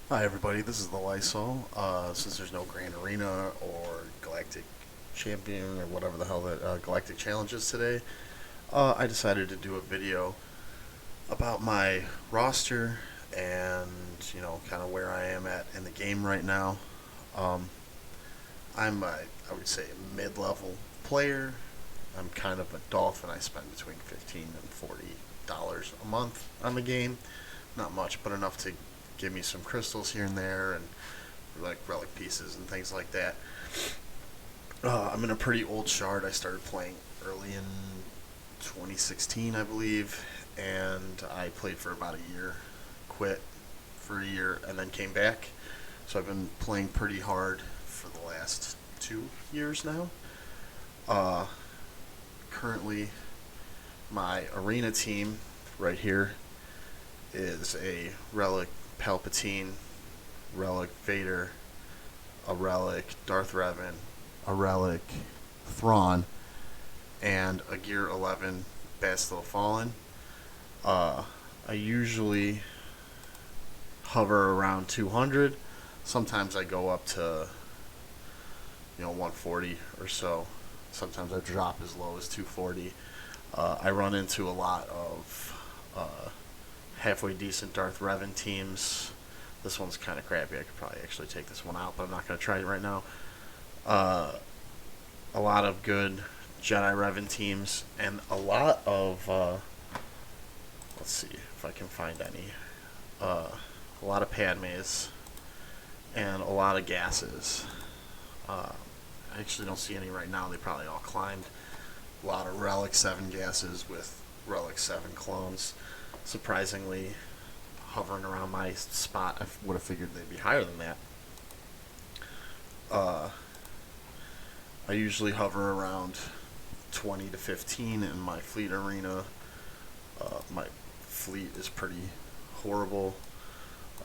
Hi everybody, this is the Lysol. Since there's no Grand Arena or Galactic Champion or whatever the hell that Galactic Challenge is today, I decided to do a video about my roster and kind of where I am at in the game right now. Um, I would say a mid-level player. I'm kind of a dolphin. I spend between $15 and $40 a month on the game. Not much, but enough to give me some crystals here and there and like relic pieces and things like that. I'm in a pretty old shard. I started playing early in 2016, I believe, and I played for about a year, quit for a year, and then came back. So I've been playing pretty hard for the last 2 years now. Uh, Currently, my arena team right here is a relic Palpatine, relic Vader, a relic Darth Revan, a relic Thrawn, and a Gear 11 Bastille Fallen. Uh, I usually hover around 200. Sometimes I go up to 140 or so. Sometimes I drop as low as 240. I run into a lot of halfway decent Darth Revan teams. This one's kind of crappy. I could probably actually take this one out, but I'm not going to try it right now. Uh, a lot of good Jedi Revan teams, and a lot of, let's see if I can find any, a lot of Padmes, and a lot of gases. I actually don't see any right now. They probably all climbed. A lot of Relic 7 gases with Relic 7 clones. Surprisingly, hovering around my spot, I would have figured they'd be higher than that. Uh, I usually hover around 20 to 15 in my fleet arena. My fleet is pretty horrible.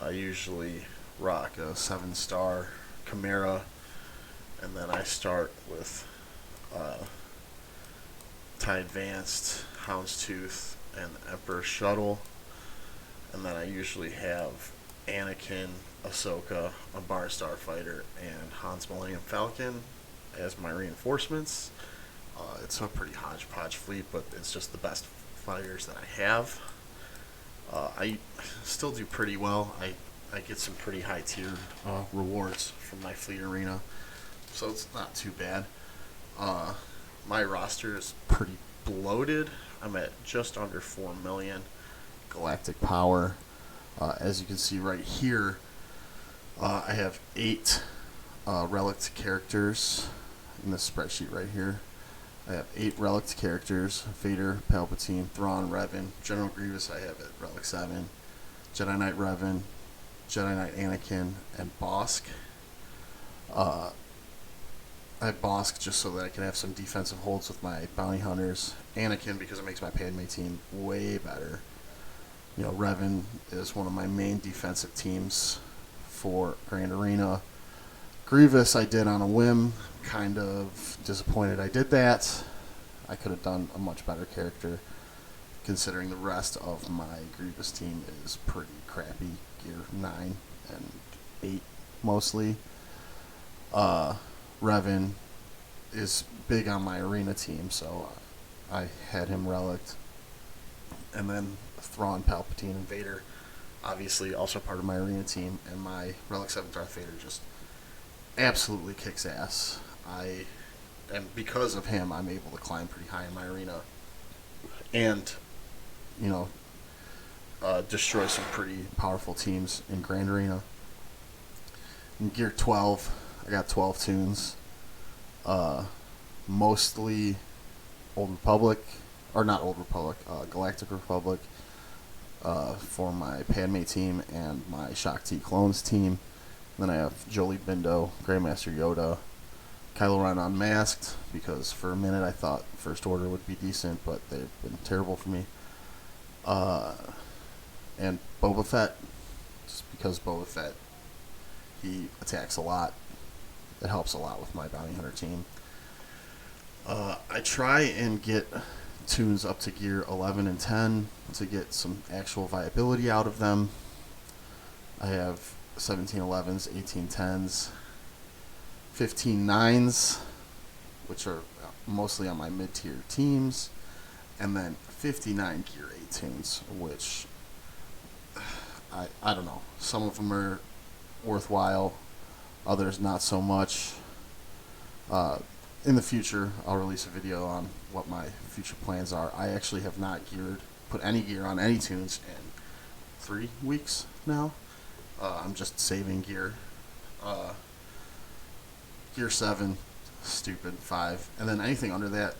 I usually rock a 7-star Chimera, and then I start with TIE Advanced, Houndstooth, and Emperor Shuttle. And then I usually have Anakin, Ahsoka, a Bar Starfighter, and Han's Millennium Falcon as my reinforcements. It's a pretty hodgepodge fleet, but it's just the best fighters that I have. I still do pretty well. I get some pretty high tier rewards from my fleet arena, so it's not too bad. My roster is pretty bloated. I'm at just under 4 million galactic power. As you can see right here, I have 8 relic characters in this spreadsheet right here. I have 8 relic characters: Vader, Palpatine, Thrawn, Revan, General Grievous. I have at relic 7, Jedi Knight Revan, Jedi Knight Anakin, and Bosk. I have Bosk just so that I can have some defensive holds with my bounty hunters. Anakin because it makes my Padme team way better. Revan is one of my main defensive teams for Grand Arena. Grievous I did on a whim. Kind of disappointed I did that. I could have done a much better character considering the rest of my Grievous team is pretty crappy. Gear 9 and 8 mostly. Revan is big on my arena team, so I had him relicked. And then Thrawn, Palpatine, and Vader, obviously also part of my arena team, and my Relic 7 Darth Vader just absolutely kicks ass. And because of him, I'm able to climb pretty high in my arena, and destroy some pretty powerful teams in Grand Arena. In Gear 12, I got 12 tunes, mostly Old Republic, or not Old Republic, Galactic Republic, for my Padme team and my Shakti Clones team. Then I have Jolie Bindo, Grandmaster Yoda, Kylo Ren Unmasked, because for a minute I thought First Order would be decent, but they've been terrible for me. And Boba Fett, just because Boba Fett, he attacks a lot. It helps a lot with my bounty hunter team. I try and get tunes up to gear 11 and 10 to get some actual viability out of them. I have 1711s, 1810s, 15.9s, which are mostly on my mid-tier teams, and then 59 gear 18s, which I don't know. Some of them are worthwhile, others not so much. In the future, I'll release a video on what my future plans are. I actually have not put any gear on any tunes in 3 weeks now. I'm just saving gear. Gear 7, stupid, 5. And then anything under that,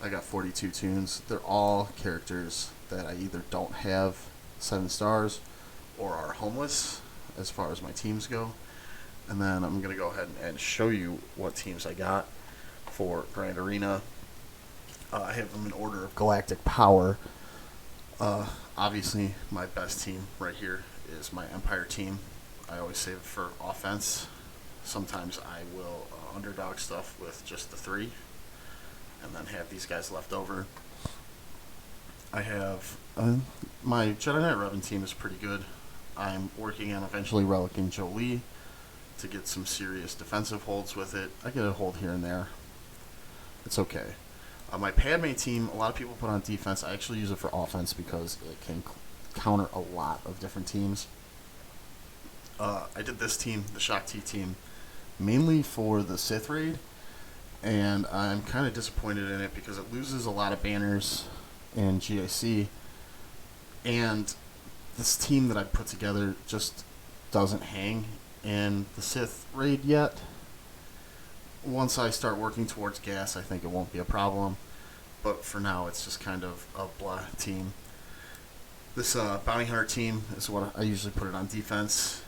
I got 42 tunes. They're all characters that I either don't have 7 stars or are homeless as far as my teams go. And then I'm going to go ahead and show you what teams I got for Grand Arena. I have them in order of galactic power. Obviously, my best team right here is my Empire team. I always save it for offense. Sometimes I will underdog stuff with just the 3 and then have these guys left over. I have my Jedi Knight Revan team is pretty good. I'm working on eventually relicking Jolie to get some serious defensive holds with it. I get a hold here and there. It's okay. My Padme team, a lot of people put on defense. I actually use it for offense because it can counter a lot of different teams. I did this team, the Shaak Ti team, mainly for the Sith raid, and I'm kind of disappointed in it because it loses a lot of banners in GIC, and this team that I put together just doesn't hang in the Sith raid yet. Once I start working towards gas, I think it won't be a problem, but for now it's just kind of a blah team. This Bounty Hunter team is what I usually put it on defense.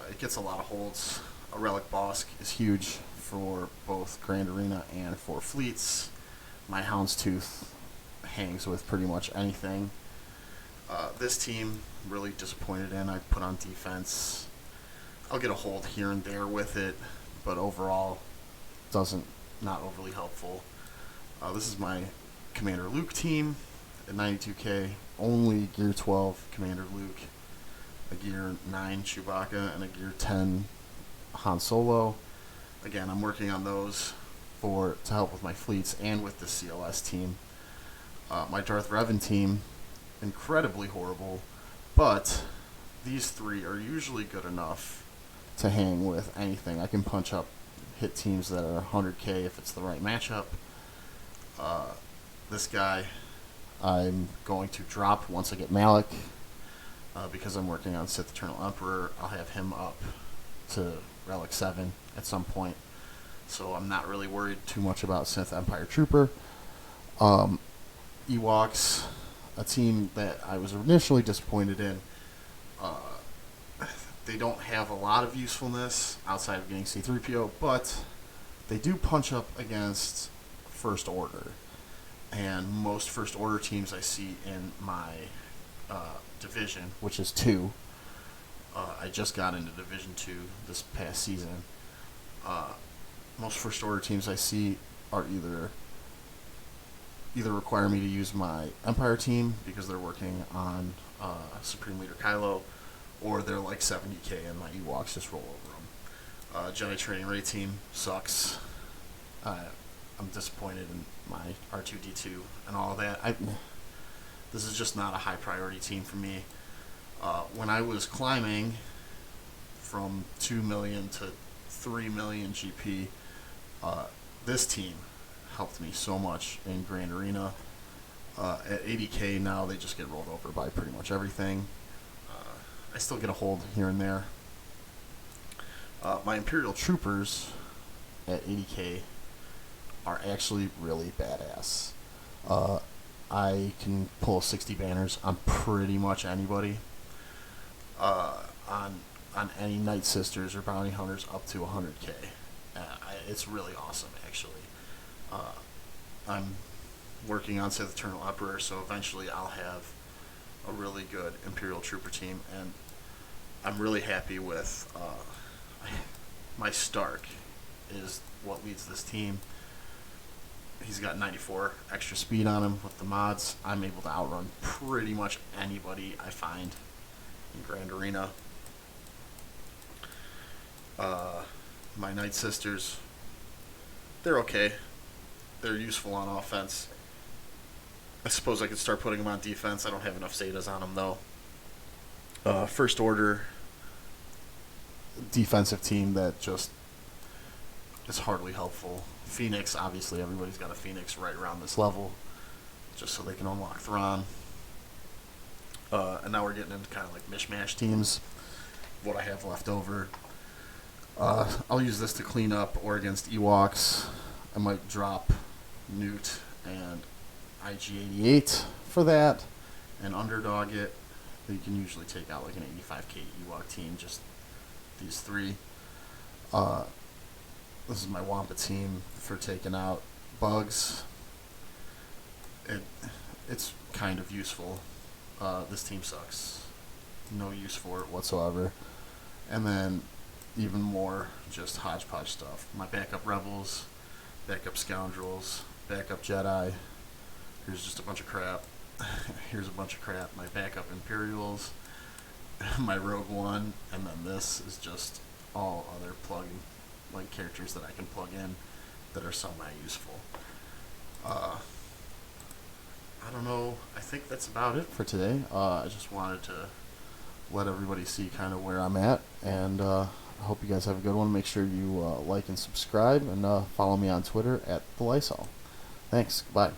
It gets a lot of holds. A Relic Bosk is huge for both Grand Arena and for fleets. My Houndstooth hangs with pretty much anything. This team, really disappointed in. I put on defense. I'll get a hold here and there with it, but overall, not overly helpful. This is my Commander Luke team at 92k. Only Gear 12 Commander Luke, a Gear 9 Chewbacca, and a Gear 10 Han Solo. Again, I'm working on those to help with my fleets and with the CLS team. My Darth Revan team, incredibly horrible, but these 3 are usually good enough to hang with anything. I can punch up, hit teams that are 100k if it's the right matchup. This guy I'm going to drop once I get Malik, because I'm working on Sith Eternal Emperor. I'll have him up to Relic 7 at some point, so I'm not really worried too much about Sith Empire Trooper. Ewoks, a team that I was initially disappointed in. They don't have a lot of usefulness outside of getting C-3PO, but they do punch up against First Order. And most First Order teams I see in my division, which is 2. I just got into Division 2 this past season. Most First Order teams I see are either require me to use my Empire team because they're working on Supreme Leader Kylo, or they're like 70k and my Ewoks just roll over them. Jedi Training Raid team sucks. I'm disappointed in my R2-D2 and all of that. This is just not a high priority team for me. When I was climbing from 2 million to 3 million GP, this team helped me so much in Grand Arena. At 80k now, they just get rolled over by pretty much everything. I still get a hold here and there. My Imperial Troopers at 80k are actually really badass. I can pull 60 banners on pretty much anybody. On any Night Sisters or Bounty Hunters up to 100k. It's really awesome, actually. I'm working on Sith Eternal Emperor, so eventually I'll have a really good Imperial Trooper team, and I'm really happy with my Stark is what leads this team. He's got 94 extra speed on him with the mods. I'm able to outrun pretty much anybody I find in Grand Arena. My Night Sisters, they're okay. They're useful on offense. I suppose I could start putting them on defense. I don't have enough Zetas on them, though. First Order, defensive team that just is hardly helpful. Phoenix, obviously, everybody's got a Phoenix right around this level, just so they can unlock Thrawn. And now we're getting into kind of like mishmash teams. What I have left over. I'll use this to clean up or against Ewoks. I might drop Newt and IG-88 for that and underdog it. You can usually take out like an 85k Ewok team, just these three. This is my Wampa team for taking out bugs. It's kind of useful. This team sucks. No use for it whatsoever. And then even more just hodgepodge stuff. My backup Rebels, backup Scoundrels, backup Jedi. Here's just a bunch of crap. Here's a bunch of crap. My backup Imperials, my Rogue One, and then this is just all other like characters that I can plug in that are semi-useful. I don't know. I think that's about it for today. I just wanted to let everybody see kind of where I'm at, and I hope you guys have a good one. Make sure you like and subscribe, and follow me on Twitter at the Lysol. Thanks. Bye.